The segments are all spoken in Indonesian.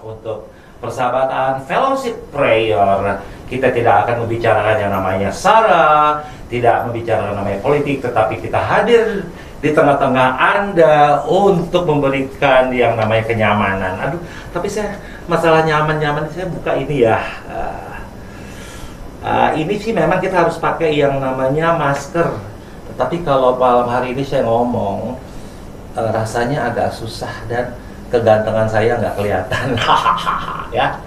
untuk persahabatan fellowship prayer. Kita tidak akan membicarakan yang namanya sara, tidak membicarakan namanya politik, tetapi kita hadir di tengah-tengah Anda untuk memberikan yang namanya kenyamanan. Aduh, tapi saya masalah nyaman-nyaman saya buka ini ya. Ini sih memang kita harus pakai yang namanya masker. Tetapi kalau malam hari ini saya ngomong, rasanya agak susah dan kegantengan saya nggak kelihatan. Ya.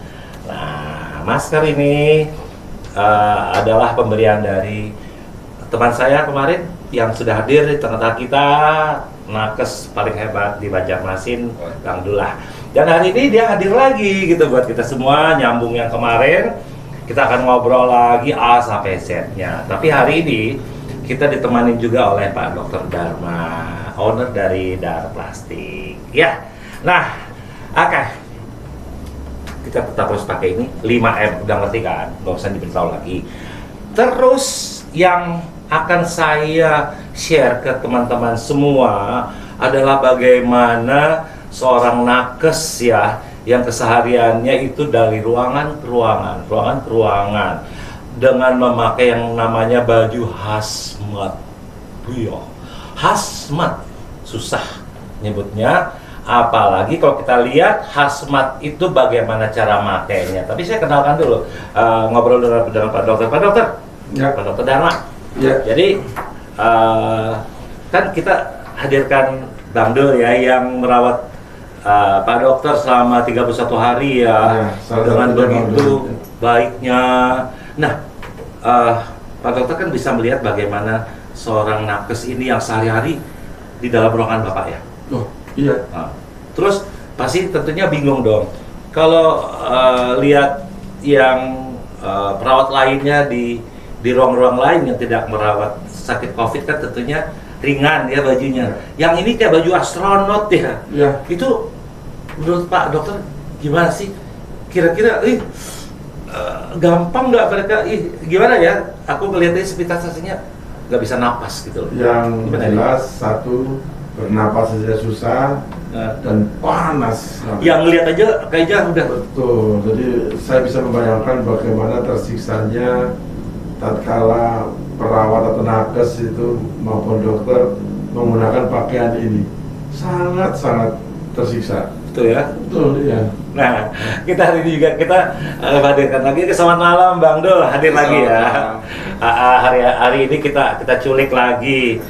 Nah, masker ini adalah pemberian dari teman saya kemarin yang sudah hadir di tengah-tengah kita, nakes paling hebat di Banjarmasin, Kang Dullah. Dan hari ini dia hadir lagi gitu buat kita semua, nyambung yang kemarin. Kita akan ngobrol lagi A sampai Z-nya. Tapi hari ini kita ditemani juga oleh Pak Dr. Dharma, owner dari Dar Plastik. Ya. Nah, oke. Kita tetap harus pakai ini 5M, udah ngerti kan? Nggak usah diberitahu lagi. Terus yang akan saya share ke teman-teman semua adalah bagaimana seorang nakes ya, yang kesehariannya itu dari ruangan ke ruangan, dengan memakai yang namanya baju hazmat. Iya, hazmat, susah nyebutnya. Apalagi kalau kita lihat hazmat itu bagaimana cara makainya. Tapi saya kenalkan dulu, ngobrol dengan Pak Dokter. Pak Dokter, ya. Pak Dokter Dharma. Ya. Jadi kan kita hadirkan Bang Dul ya, yang merawat Pak Dokter selama 31 hari ya, dengan begitu baiknya. Nah, Pak Dokter kan bisa melihat bagaimana seorang nakes ini yang sehari-hari di dalam ruangan Bapak ya. Oh, iya. Nah, terus pasti tentunya bingung dong kalau lihat yang perawat lainnya di ruang-ruang lain yang tidak merawat sakit COVID kan tentunya ringan ya bajunya. Yang ini kayak baju astronot ya. Ya. Itu menurut Pak Dokter gimana sih? Kira-kira gampang nggak mereka? Gimana ya? Aku ngeliatnya sepintas aslinya nggak bisa napas gitu loh. Yang gimana jelas ini? Satu, bernapas saja susah dan panas. Yang lihat aja kayaknya udah. Betul. Jadi saya bisa membayangkan bagaimana tersiksanya tatkala perawat atau nakes itu maupun dokter menggunakan pakaian ini. Sangat tersiksa. Betul ya? Betul ya. Nah, kita hari ini juga kita hadirkan lagi. Selamat malam Bang Dul, hadir lagi ya. Hari ini kita culik lagi.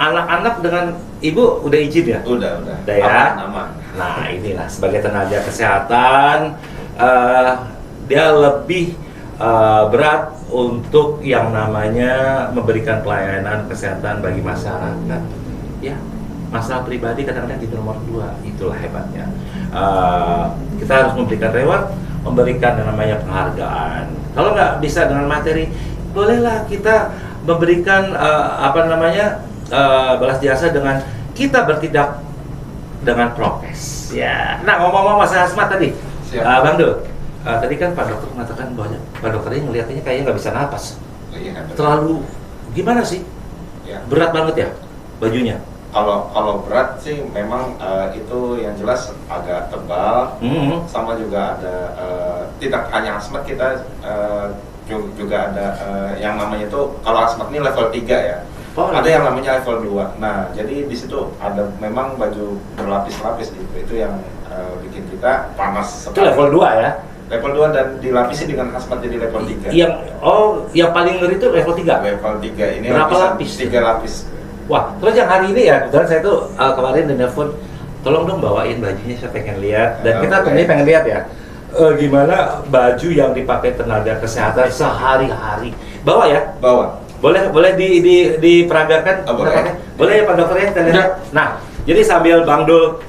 Anak-anak dengan ibu udah izin ya? Udah ya. Aman. Nah, inilah sebagai tenaga kesehatan, dia lebih berat untuk yang namanya memberikan pelayanan kesehatan bagi masyarakat. Ya, masalah pribadi kadang-kadang di nomor 2, itulah hebatnya. Kita harus memberikan reward, memberikan yang namanya penghargaan. Kalau nggak bisa dengan materi, bolehlah kita memberikan balas jasa dengan kita bertindak dengan prokes. Ya. Nah, ngomong-ngomong masalah hazmat tadi, Bang Dul, tadi kan Pak Dokter mengatakan bahwa Pak Dokter ini ngelihatnya kayaknya nggak bisa napas. Iya, terlalu gimana sih? Ya. Berat banget ya bajunya. Kalau berat sih memang itu yang jelas agak tebal. Sama juga ada tidak hanya hazmat, kita juga ada yang namanya itu, kalau hazmat ini level 3 ya. Ada yang namanya level 2. Nah, jadi di situ ada memang baju berlapis-lapis gitu. Itu yang bikin kita panas sekali. Itu level 2 ya? Level 2 dan dilapisi dengan hazmat jadi level 3. Yang paling ngeri itu level 3? Level 3 ini berapa lapis? 3 lapis. Wah, terus yang hari ini ya, kebetulan saya tuh kemarin nelfon, tolong dong bawain bajunya, saya pengen lihat. Dan kita tentunya pengen lihat ya, gimana baju yang dipakai tenaga kesehatan sehari-hari. Bawa ya? Bawa. Boleh diperagakan? Boleh ya Pak Dokter ya, kita lihat. Ya. Nah, jadi sambil Bang Dul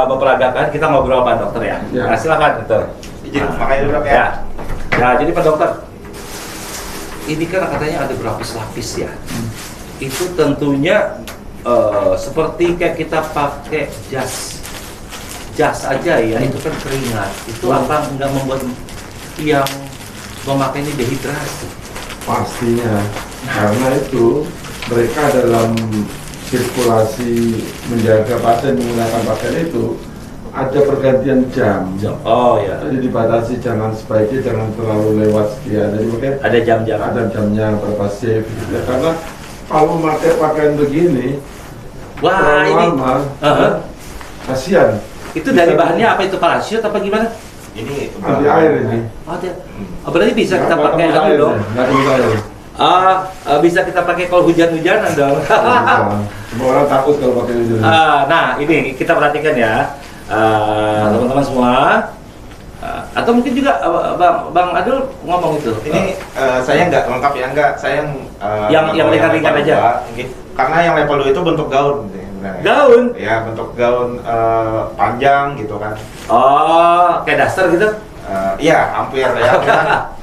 memperagakan, kita ngobrol Pak Dokter ya. Ya. Nah, silakan Dokter. Izin, makanya dulu ya. Nah, jadi Pak Dokter, ini kan katanya ada berlapis-lapis ya. Itu tentunya seperti kayak kita pakai jas aja ya, itu kan keringat. Itu apa nggak membuat yang memakai ini dehidrasi? Pastinya, karena itu mereka dalam sirkulasi menjaga pasien menggunakan pakaian itu ada pergantian jam. Oh ya. Jadi dibatasi sebaiknya jangan terlalu lewat sekian. Jadi mungkin Ada jam-jam. ada jamnya berapa shift. Ya, karena kalau memakai pakaian begini Wah terlalu ini. lama, Uh-huh. kasihan. Itu dari bahannya apa itu parachute apa gimana? Ini Anti air ini. Oh, berarti bisa kita Nggak pakai tembus anu air, dong. nggak tembus air. Bisa kita pakai kalau hujan-hujanan dong. Nah, semua orang takut kalau pakai ini. Nah, ini kita perhatikan ya, teman-teman semua. Atau mungkin juga Bang Adul ngomong itu. Ini saya nggak lengkap ya, saya Yang ringan-ringan level aja. 2, mungkin. Karena yang level 2 itu bentuk gaun sebenarnya. Gaun. Ya, bentuk gaun panjang gitu kan. Oh, kayak daster gitu. Iya, hampir ya.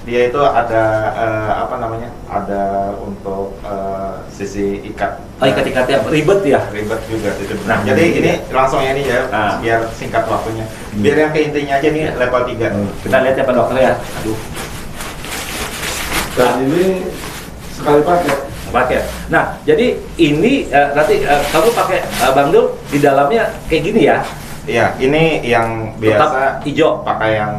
Dia itu ada apa namanya? Ada untuk sisi ikat. Oh, ikat-ikatnya ribet ya. Ribet juga itu. Nah, jadi ini langsung ya ini ya, Nah. biar singkat waktunya. Biar yang ke intinya aja nih level 3. Kita lihat ya Pak Dokter ya. Aduh, Dan ini sekali pakai. pakai. Nah, jadi ini nanti kamu pakai Bang Dul di dalamnya kayak gini ya. Iya, ini yang Tetap biasa hijau. pakai yang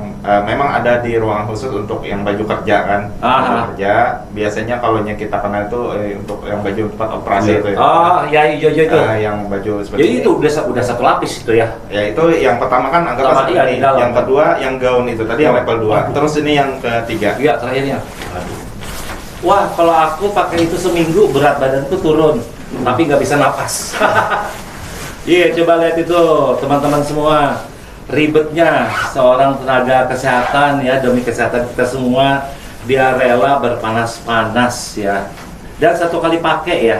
memang ada di ruangan khusus untuk yang baju kerja kan. Baju kerja biasanya kalau kita kenal itu untuk yang baju tempat operasi itu ya. Oh, ya hijau-hijau itu. Yang baju seperti Jadi ini. itu udah satu lapis itu ya. Ya itu yang pertama kan anggaplah Pertama, iya, seperti di ini. dalam. Yang kedua yang gaun itu tadi yang level 2. Waduh. Terus ini yang ketiga. Iya, terakhirnya. Aduh. Wah, kalau aku pakai itu seminggu berat badanku turun, tapi nggak bisa napas. Iya, coba lihat itu teman-teman semua, ribetnya seorang tenaga kesehatan ya, demi kesehatan kita semua, dia rela berpanas-panas ya, dan satu kali pakai ya.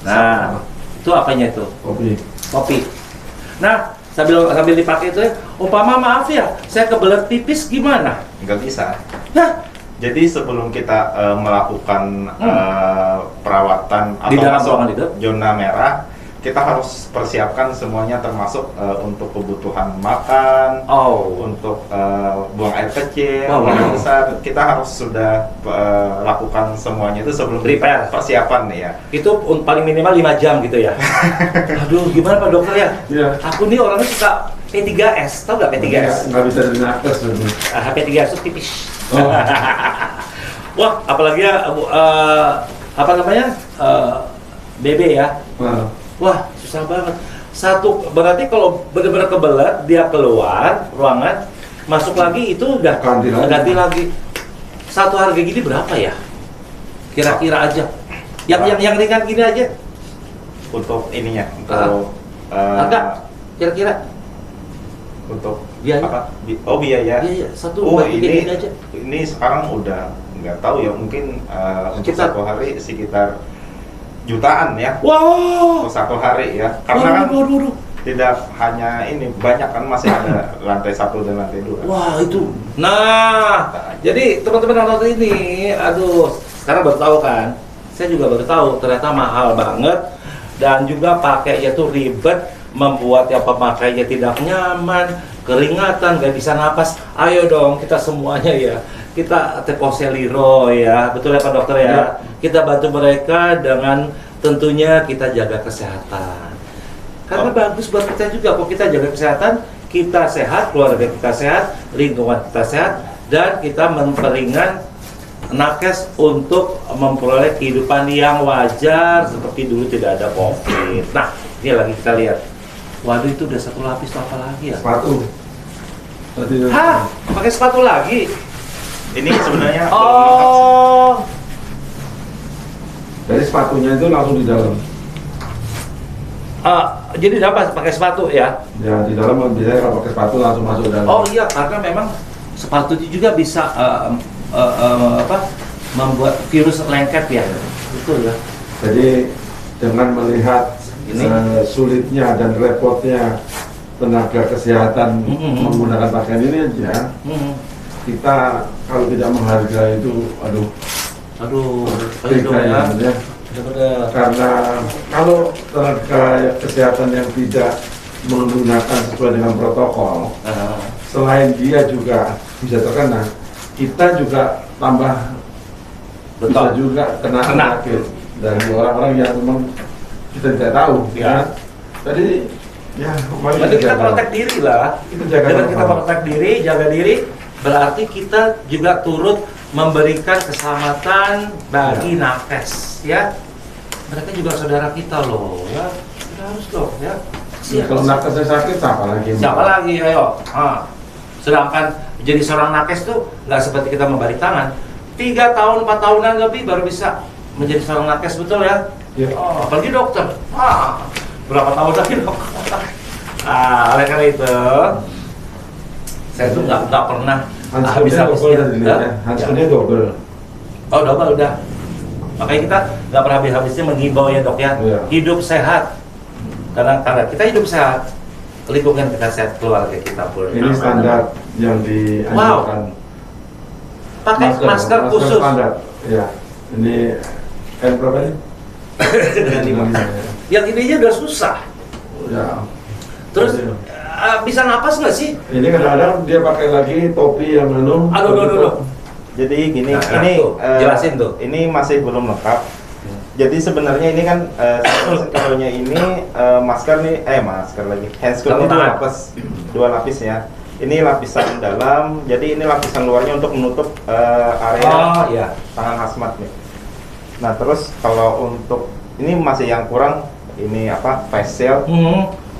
Nah, itu apanya itu? Kopi. Kopi. Nah, sambil dipakai itu ya, umpama maaf ya, saya kebelet pipis gimana? Nggak bisa. Nah, Jadi sebelum kita melakukan perawatan Di atau dalam masuk ruangan itu? zona merah, kita harus persiapkan semuanya termasuk untuk kebutuhan makan, untuk buang air kecil, Wow. buang air besar. Kita harus sudah lakukan semuanya itu sebelum Prepare. persiapan ya. itu paling minimal 5 jam gitu ya. Aduh, gimana Pak Dokter ya? Iya. Aku nih orangnya suka P3S, tau nggak P3S? Nggak bisa dinakes itu. P3S itu tipis. Oh. Wah, apalagi ya, apa namanya, BB ya. Nah, Wah, susah banget. Satu, berarti kalau benar-benar kebelet, dia keluar ruangan, masuk lagi itu udah ganti lagi. Satu harga gini berapa ya? Kira-kira aja. Yang ringan gini aja. Untuk ininya, untuk Harga kira-kira untuk biaya. apa? Biaya. Iya, satu Oh bagi ini gini aja. ini sekarang udah nggak tahu ya, mungkin untuk Sekitar- satu hari sekitar jutaan ya. Wow. Untuk satu hari ya, karena kan Waduh. tidak hanya ini, banyak kan masih ada lantai 1 dan lantai 2. Wah itu. Nah, jadi teman-teman yang nonton ini, aduh, sekarang baru tahu kan? Saya juga baru tahu ternyata mahal banget dan juga pakainya tuh ribet, membuat yang pemakainya tidak nyaman, keringatan, gak bisa napas. Ayo dong kita semuanya ya, kita Teposeliro ya, betul ya Pak Dokter ya. Ya. Kita bantu mereka dengan tentunya kita jaga kesehatan. Karena bagus buat kita juga, kalau kita jaga kesehatan, kita sehat, keluarga kita sehat, lingkungan kita sehat, dan kita memperingan nakes untuk memperoleh kehidupan yang wajar seperti dulu tidak ada COVID. Nah, ini lagi kita lihat. Waduh, itu udah satu lapis apa lagi ya? sepatu. Tadi Hah? Pakai sepatu lagi? Ini sebenarnya belum lengkap sih. Oh, Jadi sepatunya itu langsung di dalam. jadi dapat pakai sepatu ya? Ya di dalam biasanya kalau pakai sepatu langsung masuk ke dalam. Oh iya, karena memang sepatu itu juga bisa membuat virus lengket ya. Betul ya. Jadi dengan melihat Ini. sulitnya dan repotnya tenaga kesehatan menggunakan pakaian ini aja, kita kalau tidak menghargai itu, aduh, Aduh, ayo tega dong ya, ya. ya. Bener-bener. Karena kalau tenaga kesehatan yang tidak menggunakan sesuai dengan protokol, selain dia juga bisa terkena, kita juga tambah bisa Betul. juga kena penyakit dari orang-orang yang memang kita tidak tahu. Ya. Jadi Ya, mari Berarti kita jaga. protek diri lah. Kita jaga Dengan kita bersama. protek diri, jaga diri, berarti kita juga turut memberikan keselamatan bagi nakes, ya. Mereka juga saudara kita loh, ya. Kita harus dong, ya. Ya, kalau nakesnya sakit, siapa lagi? Siapa lagi, ayo. Sedangkan jadi seorang nakes tuh nggak seperti kita membalik tangan. 3 tahun, 4 tahunan lebih baru bisa menjadi seorang nakes, betul ya? Ya. Apalagi dokter. Berapa tahun lagi dokter? Oleh karena itu, saya tuh nggak pernah Handscootnya double tadi lihat ya. Handscootnya double. Oh, double udah. Makanya kita nggak pernah habis-habisnya mengimbau ya dok ya. Iya. Hidup sehat. Karena kita hidup sehat, lingkungan kita sehat, keluarga kita pun. Ini standar yang dianjurkan. Pakai masker khusus. Standar. Ya. Ini berapa ini? Dengan 5. Yang ininya udah susah. Ya. Terus bisa napas nggak sih? Ini kadang-kadang dia pakai lagi topi yang Aduh. Jadi gini, Nah, ini tuh, jelasin tuh. Ini masih belum lengkap. Jadi sebenarnya ini kan kalau ini masker nih, masker lagi. Handscoot ini dua lapis ya. Ini lapisan dalam, jadi ini lapisan luarnya untuk menutup area tangan hazmat nih. Nah terus kalau untuk ini masih yang kurang, ini apa face shield.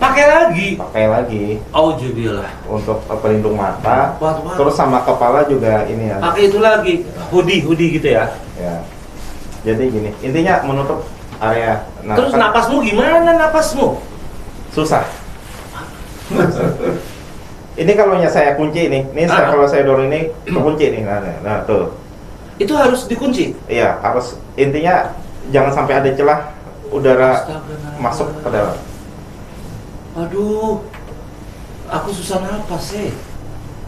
Pakai lagi Auzubillah. untuk pelindung mata. Wah. Terus sama kepala juga ini ya. Pakai itu lagi, hoodie gitu ya. Ya. Jadi gini, intinya menutup area. Nah, Terus kan napasmu gimana napasmu? susah. Ini kalau saya kunci nih, kalau saya dorong ini kekunci nih. Nah, tuh. Itu harus dikunci. Iya, harus intinya jangan sampai ada celah udara masuk ke dalam. Aduh, aku susah napas sih.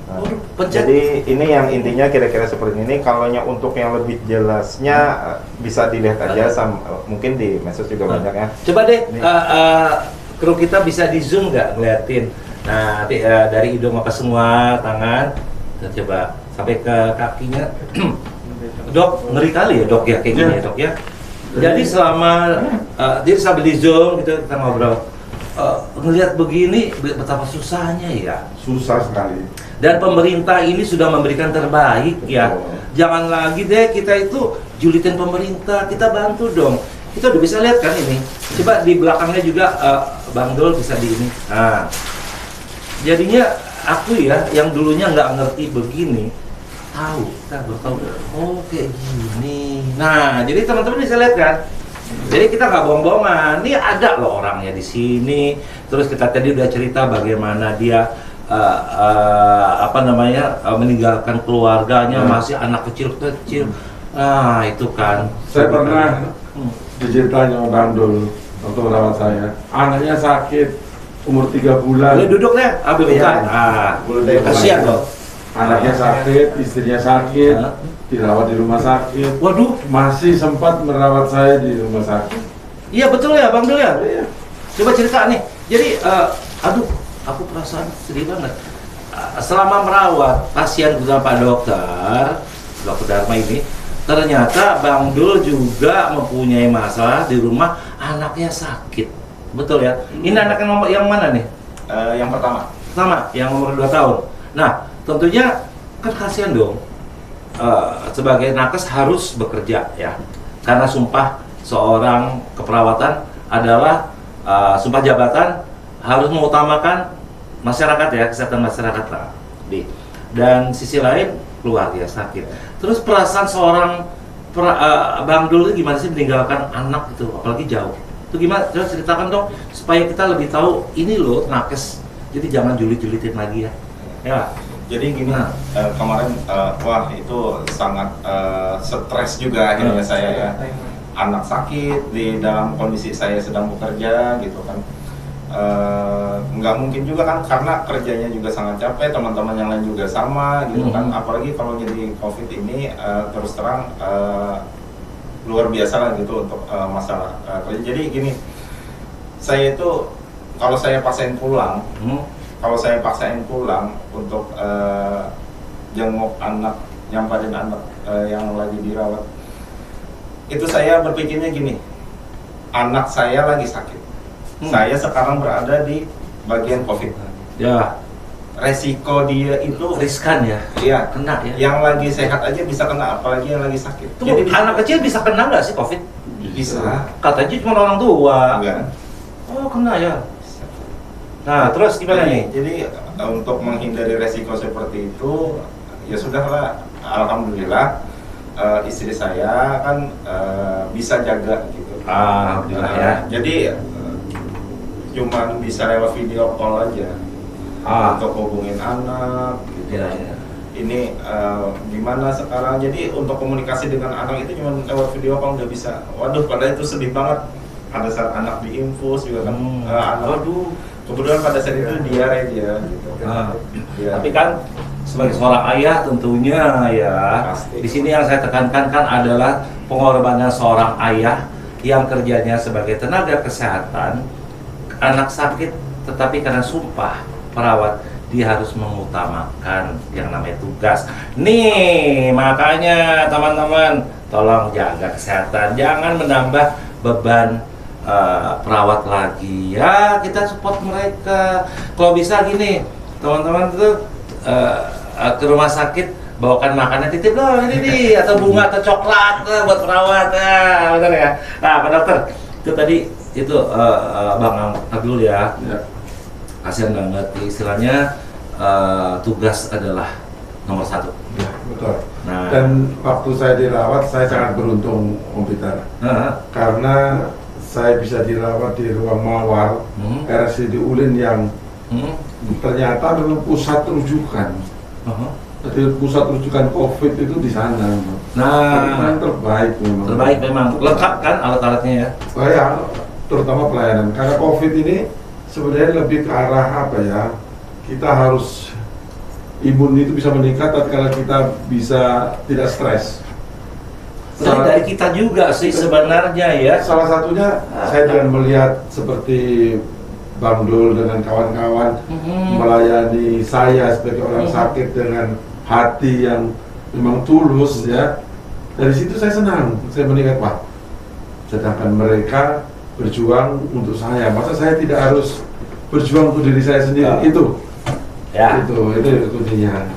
Nah, Waduh, pencet. jadi ini yang intinya kira-kira seperti ini. Kalau untuk yang lebih jelasnya bisa dilihat aja, mungkin di medsos juga banyak ya. Coba deh, Ini. kru kita bisa di zoom nggak ngeliatin? Nah, nanti dari hidung apa semua, tangan, kita coba sampai ke kakinya. Dok, ngeri kali ya dok ya kayak gini ya dok ya. Jadi selama jadi sambil di zoom gitu kita ngobrol. Ngelihat begini betapa susahnya ya. susah sekali. Dan pemerintah ini sudah memberikan terbaik ya. Betul. Jangan lagi deh kita itu julitin pemerintah, kita bantu dong. Kita udah bisa lihat kan ini. Coba di belakangnya juga Bang Dol bisa di ini. Nah, jadinya aku ya yang dulunya nggak ngerti begini, kita baru tahu. Oh kayak gini. Nah, jadi teman-teman bisa lihat kan. Jadi kita nggak bohong-bohongan. Ini ada loh orangnya di sini. Terus kita tadi udah cerita bagaimana dia meninggalkan keluarganya, masih anak kecil-kecil. Nah, itu kan. Saya pernah diceritain sama Bang Dul waktu merawat saya. Anaknya sakit umur 3 bulan. Boleh duduk deh, ambil Iya. buka. Kasihan loh. Anaknya sakit, istrinya sakit, dirawat di rumah sakit. Waduh, Masih sempat merawat saya di rumah sakit. iya betul ya Bang Dul ya? Iya. Coba cerita nih. Jadi, aku perasaan sedih banget. Selama merawat pasien bersama Pak Dokter Dharma ini, ternyata Bang Dul juga mempunyai masalah di rumah, anaknya sakit. Betul ya? Ini anak yang mana nih? Yang pertama. Pertama, yang umur 2 tahun. Nah, tentunya kan kasihan dong. Sebagai nakes harus bekerja ya. Karena sumpah seorang keperawatan adalah sumpah jabatan harus mengutamakan masyarakat ya, kesehatan masyarakat lah. Dan sisi lain keluarga sakit. Terus perasaan seorang Bang Dul itu gimana sih meninggalkan anak itu, apalagi jauh? Itu gimana? Coba ceritakan dong supaya kita lebih tahu ini loh nakes. Jadi jangan julit-julitin lagi ya. Ya. Jadi gini, kemarin wah itu sangat stres juga akhirnya saya ya. Anak sakit di dalam kondisi saya sedang bekerja gitu kan. Nggak mungkin juga kan karena kerjanya juga sangat capek, teman-teman yang lain juga sama gitu kan. Apalagi kalau jadi COVID ini terus terang luar biasa lah gitu untuk masalah kerja. Jadi gini, saya itu kalau saya paksain pulang, untuk jenguk anak, nyamparin anak yang lagi dirawat, itu saya berpikirnya gini, anak saya lagi sakit, saya sekarang berada di bagian COVID. Ya, Resiko dia itu riskan ya, iya, kena ya. yang lagi sehat aja bisa kena, apalagi yang lagi sakit. Tuh, anak kecil bisa kena nggak sih COVID? bisa. Katanya cuma orang tua. Enggak. Oh, kena ya. Nah, terus gimana nih? Jadi untuk menghindari resiko seperti itu, ya sudahlah. Alhamdulillah istri saya kan bisa jaga gitu. Alhamdulillah ya. Jadi cuman bisa lewat video call aja untuk hubungin anak. Gitu. Ya, ya. Ini gimana sekarang? Jadi untuk komunikasi dengan anak itu cuma lewat video call udah bisa. Waduh, padahal itu sedih banget. Pada saat anak diinfus juga kan, anak, waduh, kebetulan pada saat itu diare dia gitu. Ya. Tapi kan sebagai seorang ayah tentunya ya, Pasti. di sini yang saya tekankan kan adalah pengorbanan seorang ayah yang kerjanya sebagai tenaga kesehatan, anak sakit tetapi karena sumpah perawat dia harus mengutamakan yang namanya tugas. Nih, makanya teman-teman tolong jaga kesehatan, jangan menambah beban perawat lagi ya, kita support mereka. Kalau bisa gini, teman-teman tuh ke rumah sakit bawakan makanan, titip loh ini nih, atau bunga atau coklat buat perawat ya, benar ya. Nah, Pak Dokter, itu tadi itu Bang Abdul ya, kasihan banget istilahnya, tugas adalah nomor satu. Ya, betul. Nah, Dan waktu saya dirawat, saya sangat beruntung, Om Peter, karena saya bisa dirawat di ruang mawar RSUD Ulin yang ternyata memang pusat rujukan. Jadi pusat rujukan COVID itu di sana. Nah, yang terbaik memang. terbaik memang, lengkap kan alat-alatnya ya. Oh ya, terutama pelayanan. Karena COVID ini sebenarnya lebih ke arah apa ya? Kita harus imun itu bisa meningkat tatkala kita bisa tidak stres. Dari kita juga sih sebenarnya ya. Salah satunya saya dengan melihat seperti Bang Dul dengan kawan-kawan melayani saya sebagai orang sakit dengan hati yang memang tulus ya. Dari situ saya senang, saya melihat wah, sedangkan mereka berjuang untuk saya, masa saya tidak harus berjuang untuk diri saya sendiri? Itu kuncinya.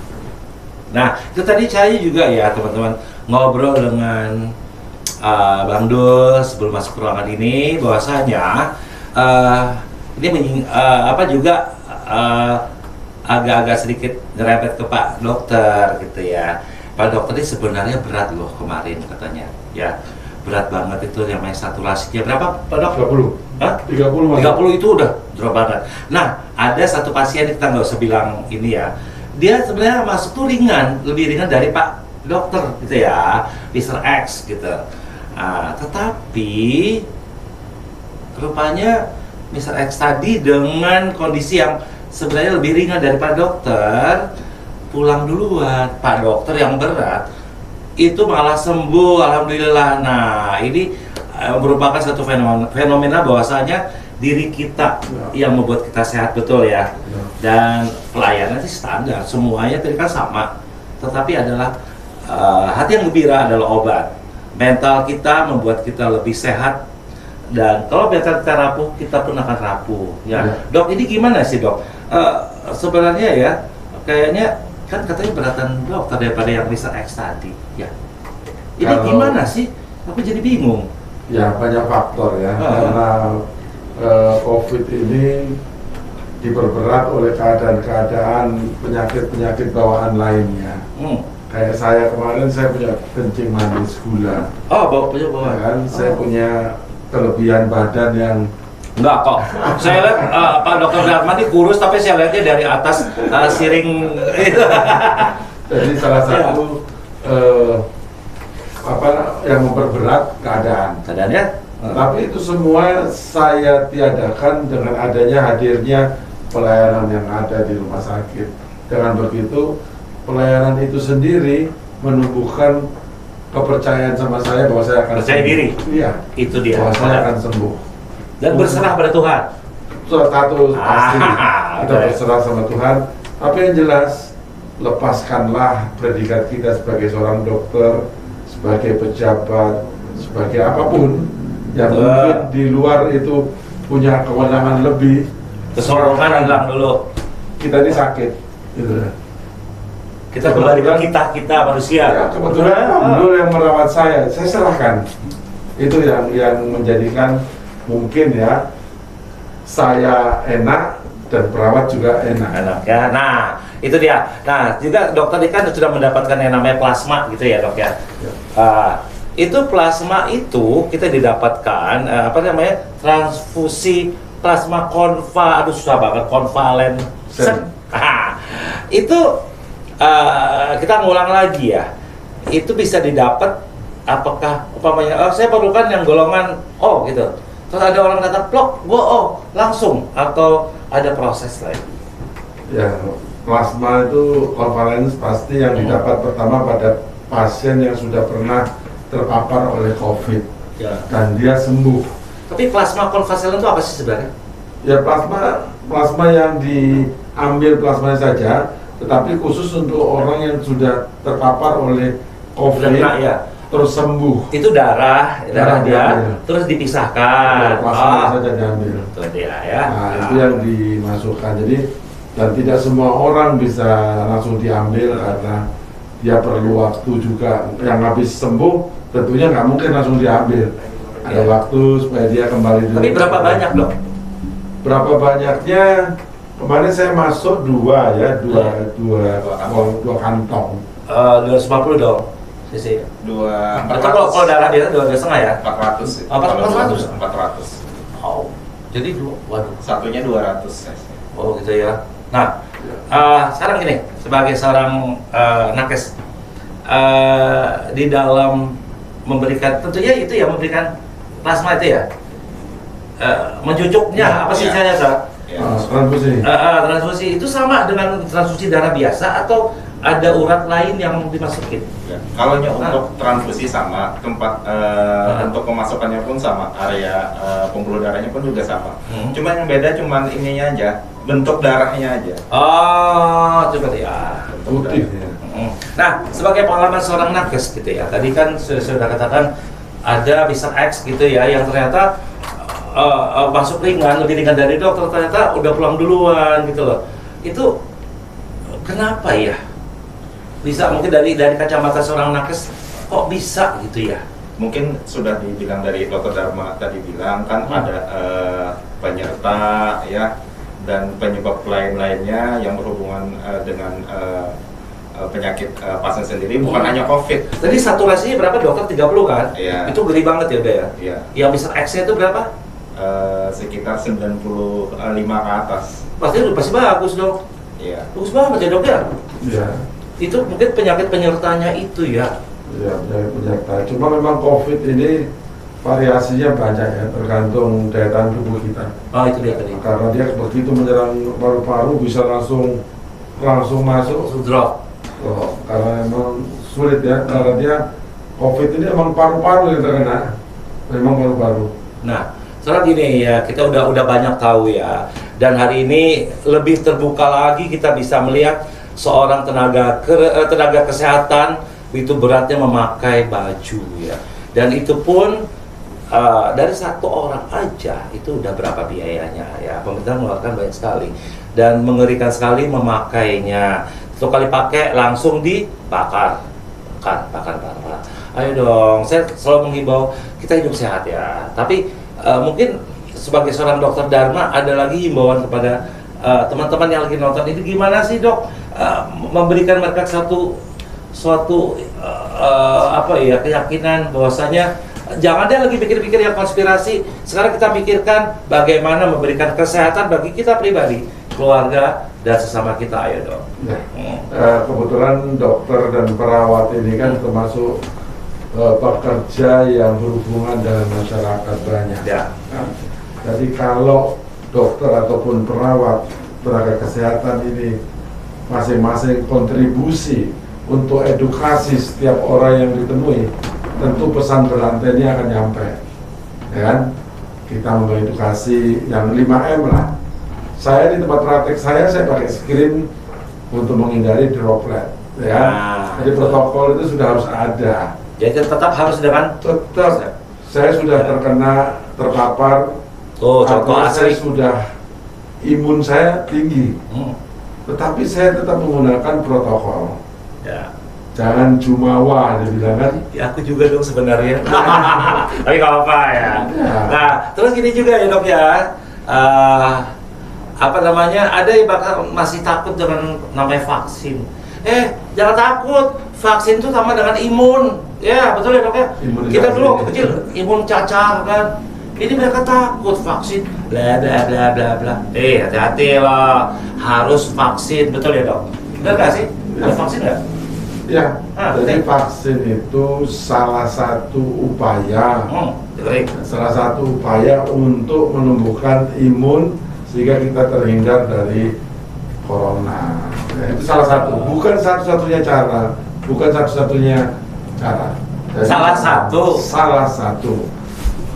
Nah, itu tadi saya juga ya teman-teman ngobrol dengan Bang Dul sebelum masuk ke ruangan ini, bahwasanya ini juga agak-agak sedikit nyerempet ke Pak Dokter gitu ya. Pak Dokter ini sebenarnya berat loh kemarin katanya ya, berat banget itu yang main saturasinya berapa Pak Dok? 30. Hah? 30. 30 itu udah drop banget. Nah, ada satu pasien kita nggak usah bilang ini ya, dia sebenarnya masuk tuh ringan, lebih ringan dari Pak Dokter gitu ya, Mr. X gitu. Tetapi rupanya Mr. X tadi dengan kondisi yang sebenarnya lebih ringan dari Pak Dokter pulang duluan. Pak Dokter yang berat itu malah sembuh, alhamdulillah. Nah, ini merupakan satu fenomena bahwasanya diri kita yang membuat kita sehat, betul ya. Dan pelayanan sih standar, semuanya tadi kan sama. Tetapi adalah hati yang gembira adalah obat. Mental kita membuat kita lebih sehat. Dan kalau mental kita rapuh, kita pun akan rapuh. Ya, Dok, ini gimana sih Dok? Sebenarnya ya, kayaknya kan katanya beratan dokter daripada yang Mr. X tadi. Ya, ini gimana sih? Aku jadi bingung. Ya, banyak faktor ya. Karena COVID ini diperberat oleh keadaan-keadaan penyakit-penyakit bawaan lainnya. Kayak saya kemarin, saya punya kencing manis gula. Oh, bawa. Kan, saya punya kelebihan badan yang enggak kok. Saya lihat Pak Dokter Darman ini kurus, tapi saya lihatnya dari atas siring. Jadi salah satu yang memperberat keadaan. Keadaannya? Tapi itu semua saya tiadakan dengan adanya hadirnya pelayanan yang ada di rumah sakit. Dengan begitu, pelayanan itu sendiri menumbuhkan kepercayaan sama saya bahwa saya akan percaya sembuh. diri. Iya. Itu dia. Bahwa saya akan sembuh. Dan berserah pada Tuhan. Satu pasti kita berserah sama Tuhan. Tapi yang jelas, lepaskanlah predikat kita sebagai seorang dokter, sebagai pejabat, sebagai apapun yang mungkin di luar itu punya kewenangan lebih. kesombongan hilang dulu. Kita ini sakit, gitu. Kita kembali ke kita manusia. Ya, kebetulan Om Dul yang merawat saya serahkan. Itu yang menjadikan mungkin ya saya enak dan perawat juga enak. Enak ya. Nah, itu dia. Nah, juga dokter ini kan sudah mendapatkan yang namanya plasma gitu ya, Dok ya. Ya. Itu plasma itu kita didapatkan apa namanya? Transfusi plasma aduh susah banget, konvalen. Itu kita ngulang lagi ya. Itu bisa didapat apakah umpamanya saya perlukan yang golongan O gitu. Terus ada orang datang plok, gua O langsung atau ada proses lain? Ya, plasma itu konvalen pasti yang didapat pertama pada pasien yang sudah pernah terpapar oleh COVID Ya. dan dia sembuh. Tapi plasma konvalen itu apa sih sebenarnya? Ya plasma yang diambil plasmanya saja, tetapi khusus untuk orang yang sudah terpapar oleh COVID Sudah kena, ya. terus sembuh. Itu darah Darah dia diambil. terus dipisahkan. Plasmanya saja diambil. Itu dia ya. Nah, itu yang dimasukkan. Jadi dan tidak semua orang bisa langsung diambil karena dia perlu waktu juga. Yang habis sembuh tentunya nggak mungkin langsung diambil. Ada Ya. waktu supaya dia kembali dulu. Tapi berapa banyak, Dok? Berapa banyaknya? Kemarin saya masuk dua kantong. 250 dong. Sisi. Atau kalau darah biasa 2,5 ya? 400 sih. Oh, 400? 400. Oh. Jadi waduh. Satunya 200. Oh gitu ya. Nah, sekarang gini, sebagai seorang nakes di dalam memberikan, tentunya itu ya memberikan plasma itu ya, mencucuknya apa sih Ya. saya Ya. Transfusi. transfusi itu sama dengan transfusi darah biasa atau ada urat lain yang dimasukin? Ya. Kalau untuk transfusi sama, tempat untuk pemasukannya pun sama, area pembuluh darahnya pun juga sama. Cuma yang beda cuman ininya aja, bentuk darahnya aja. Oh, coba ya. Putih ya. Nah, sebagai pengalaman seorang nakes gitu ya, tadi kan sudah katakan ada bisa X gitu ya, yang ternyata masuk ringan, lebih ringan dari dokter, ternyata udah pulang duluan gitu loh. Itu kenapa ya? Bisa mungkin dari kacamata seorang nakes kok bisa gitu ya? Mungkin sudah dibilang dari Dr. Dharma tadi bilang kan ada penyerta ya dan penyebab lain-lainnya yang berhubungan dengan penyakit pasien sendiri, bukan hanya COVID. Tadi saturasinya berapa dokter? 30 kan? Iya. Itu gede banget ya udah ya? Iya. Yang bisa X-nya itu berapa? Sekitar 95 ke atas. Pasti bagus dong. Iya. Bagus banget ya dok ya? Ya. Itu mungkin penyakit penyertanya itu ya. Ya, penyerta. Cuma memang COVID ini variasinya banyak ya, tergantung daya tahan tubuh kita. Oh itu dia tadi. Karena dia begitu menyerang paru-paru bisa langsung masuk. Drop. Oh, karena memang sulit ya, karena dia COVID ini emang paru-paru yang terkena. Memang paru-paru. Nah, sekarang gini ya, kita udah banyak tahu ya. Dan hari ini lebih terbuka lagi kita bisa melihat seorang tenaga kesehatan itu beratnya memakai baju ya. Dan itu pun dari satu orang aja itu udah berapa biayanya ya. Pemerintah mengeluarkan banyak sekali dan mengerikan sekali memakainya. Satu kali pakai langsung dibakar. Bakar. Ayo dong, saya selalu menghimbau kita hidup sehat ya. Tapi mungkin sebagai seorang dokter Dharma ada lagi himbauan kepada teman-teman yang lagi nonton ini, gimana sih dok memberikan mereka suatu keyakinan bahwasanya jangan deh lagi pikir-pikir yang konspirasi. Sekarang kita pikirkan bagaimana memberikan kesehatan bagi kita pribadi, keluarga dan sesama kita. Ayo dok. Ya. Kebetulan dokter dan perawat ini kan termasuk pekerja yang berhubungan dengan masyarakat banyak. Ya. Nah, jadi kalau dokter ataupun perawat, tenaga kesehatan ini masing-masing kontribusi untuk edukasi setiap orang yang ditemui, tentu pesan berantainya akan nyampe, ya kan? Kita mengedukasi yang 5M lah. Saya di tempat praktek saya pakai screen untuk menghindari droplet, ya kan? Jadi protokol itu sudah harus ada. Jadi tetap harus dengan Tetap, saya sudah terpapar. contoh artinya saya asli. sudah imun saya tinggi, tetapi saya tetap menggunakan protokol. Ya. Jangan jumawa, dia bilang kan. Ya, aku juga dong sebenarnya. Tapi nggak apa-apa ya. Ya. Nah, terus gini juga ya dok ya. Apa namanya? Ada yang bakal masih takut dengan namanya vaksin. Jangan takut. Vaksin itu sama dengan imun. Ya, betul ya dok ya. Imunisasi. Kita dulu waktu kecil imun cacar kan. Ini mereka takut vaksin. Bla bla bla bla bla. Hati-hati loh. Harus vaksin, betul ya dok? Benar nggak sih? Harus vaksin nggak? Ya, jadi oke. vaksin itu salah satu upaya, Baik. salah satu upaya untuk menumbuhkan imun sehingga kita terhindar dari corona. Nah, itu salah satu, bukan satu-satunya cara, bukan satu-satunya cara. Jadi, Salah satu. Salah satu.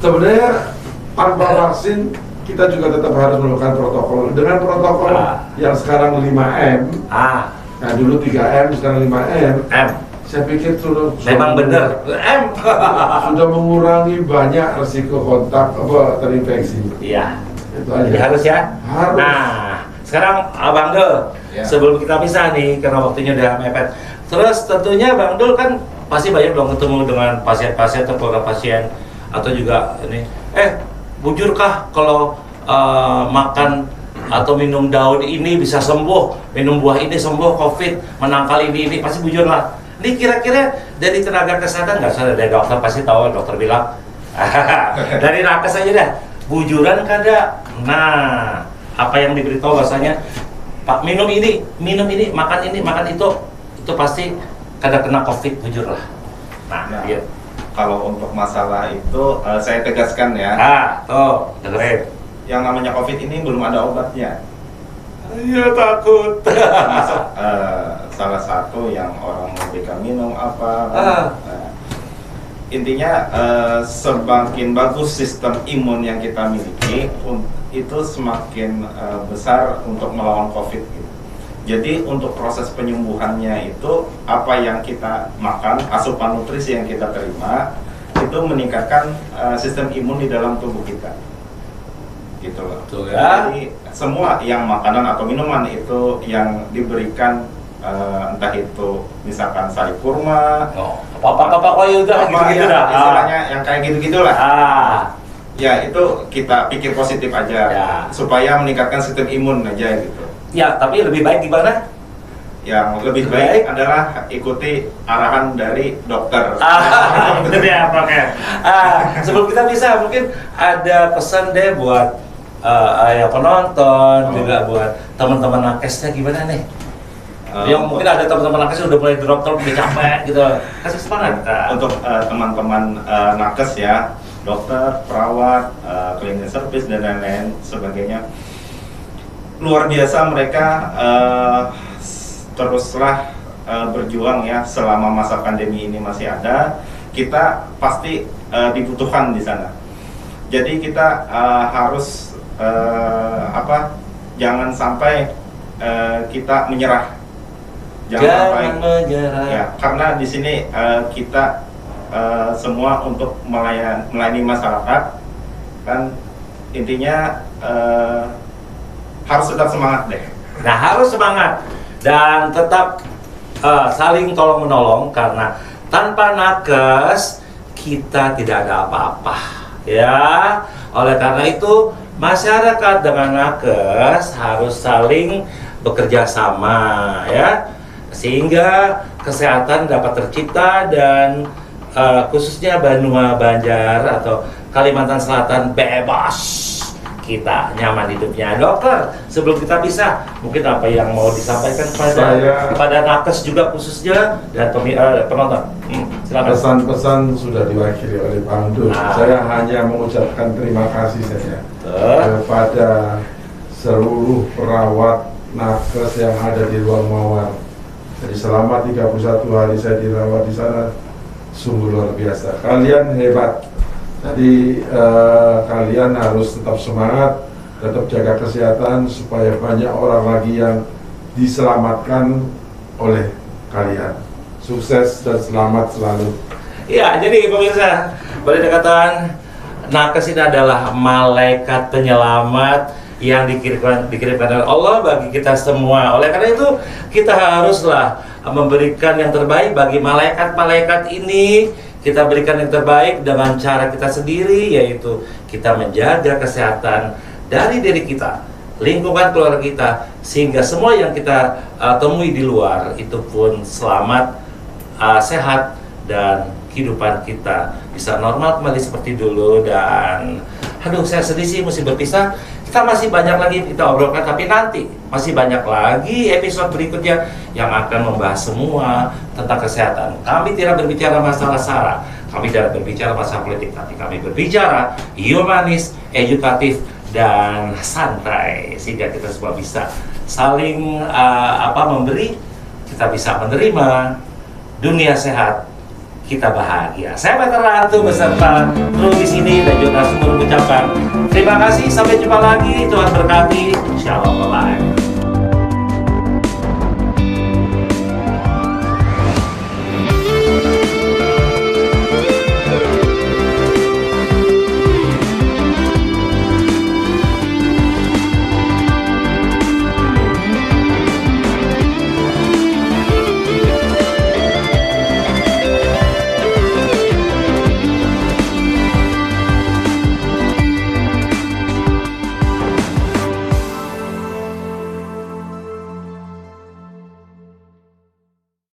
Sebenarnya tanpa vaksin kita juga tetap harus melakukan protokol. Dengan protokol yang sekarang 5M, nah dulu 3M, sekarang 5M. Saya pikir Memang benar. sudah mengurangi banyak resiko kontak terinfeksi. Iya. Itu aja. Jadi harus ya. Harus. Nah, sekarang Bang Dul, Ya. sebelum kita pisah nih karena waktunya udah mepet. Terus tentunya Bang Dul kan pasti banyak dong ketemu dengan pasien-pasien atau keluarga pasien atau juga ini. Bujurkah kalau makan atau minum daun ini bisa sembuh, minum buah ini sembuh COVID, menangkal ini pasti bujur lah. Ini kira-kira dari tenaga kesehatan nggak usah dari dokter pasti tahu, dokter bilang dari nakes aja dah, bujuran kada. Nah, apa yang diberitahu bahasanya Pak minum ini, makan itu pasti kada kena COVID, bujur lah. Nah, gitu. Kalau untuk masalah itu saya tegaskan ya. Tuh, dengerin. Yang namanya COVID ini belum ada obatnya. Iya, takut. Termasuk salah satu yang orang memberikan minum apa. Intinya semakin bagus sistem imun yang kita miliki, itu semakin besar untuk melawan COVID. Gitu. Jadi untuk proses penyembuhannya itu apa yang kita makan, asupan nutrisi yang kita terima itu meningkatkan sistem imun di dalam tubuh kita. Gitu loh. Betul ya. Jadi semua yang makanan atau minuman itu yang diberikan entah itu misalkan sari kurma, Apa udah gitu dah. istilahnya yang kayak gitu-gitulah. Ya itu kita pikir positif aja Ya. supaya meningkatkan sistem imun aja gitu. Ya, tapi lebih baik gimana? Yang lebih baik adalah ikuti arahan dari dokter. Itu dia pakai. Sebelum kita bisa mungkin ada pesan deh buat ayah penonton, juga buat teman-teman nakesnya gimana nih? Yang mungkin ada teman-teman nakes udah mulai drop, udah capek gitu. Kasih semangat. Untuk teman-teman nakes ya, dokter, perawat, cleaning service dan lain-lain sebagainya. Luar biasa mereka teruslah berjuang ya selama masa pandemi ini masih ada. Kita pasti dibutuhkan di sana. Jadi kita harus jangan sampai kita menyerah. Jangan menyerah. Ya, karena di sini kita semua untuk melayani masyarakat kan intinya harus tetap semangat deh. Nah, harus semangat dan tetap saling tolong menolong karena tanpa nakes kita tidak ada apa-apa ya. Oleh karena itu masyarakat dengan nakes harus saling bekerja sama ya, sehingga kesehatan dapat tercipta dan khususnya Banua Banjar atau Kalimantan Selatan bebas, kita nyaman hidupnya. Dokter, sebelum kita bisa, mungkin apa yang mau disampaikan kepada nakes juga khususnya dan penonton? Silakan. Pesan-pesan sudah diwakili oleh Bang Dul. Saya hanya mengucapkan terima kasih saja kepada seluruh perawat nakes yang ada di ruang mawar. Jadi selama 31 hari saya dirawat di sana, sungguh luar biasa. Kalian hebat. Jadi kalian harus tetap semangat, tetap jaga kesehatan supaya banyak orang lagi yang diselamatkan oleh kalian. Sukses dan selamat selalu. Ya, jadi pemirsa, boleh dikatakan nakes ini adalah malaikat penyelamat yang dikirimkan oleh Allah bagi kita semua. Oleh karena itu kita haruslah memberikan yang terbaik bagi malaikat-malaikat ini. Kita berikan yang terbaik dengan cara kita sendiri, yaitu kita menjaga kesehatan dari diri kita, lingkungan keluarga kita, sehingga semua yang kita temui di luar itu pun selamat, sehat, dan kehidupan kita bisa normal kembali seperti dulu. Dan aduh, saya sedih sih mesti berpisah. Kita masih banyak lagi kita obrolkan, tapi nanti masih banyak lagi episode berikutnya yang akan membahas semua tentang kesehatan. Kami tidak berbicara masalah SARA, kami tidak berbicara masalah politik, tapi kami berbicara humanis, edukatif, dan santai, sehingga kita semua bisa saling memberi, kita bisa menerima. Dunia sehat, kita bahagia. Saya Peter Ratu beserta kru di sini dan juga semua mengucapkan terima kasih. Sampai jumpa lagi. Tuhan berkati. Shalom. Bye.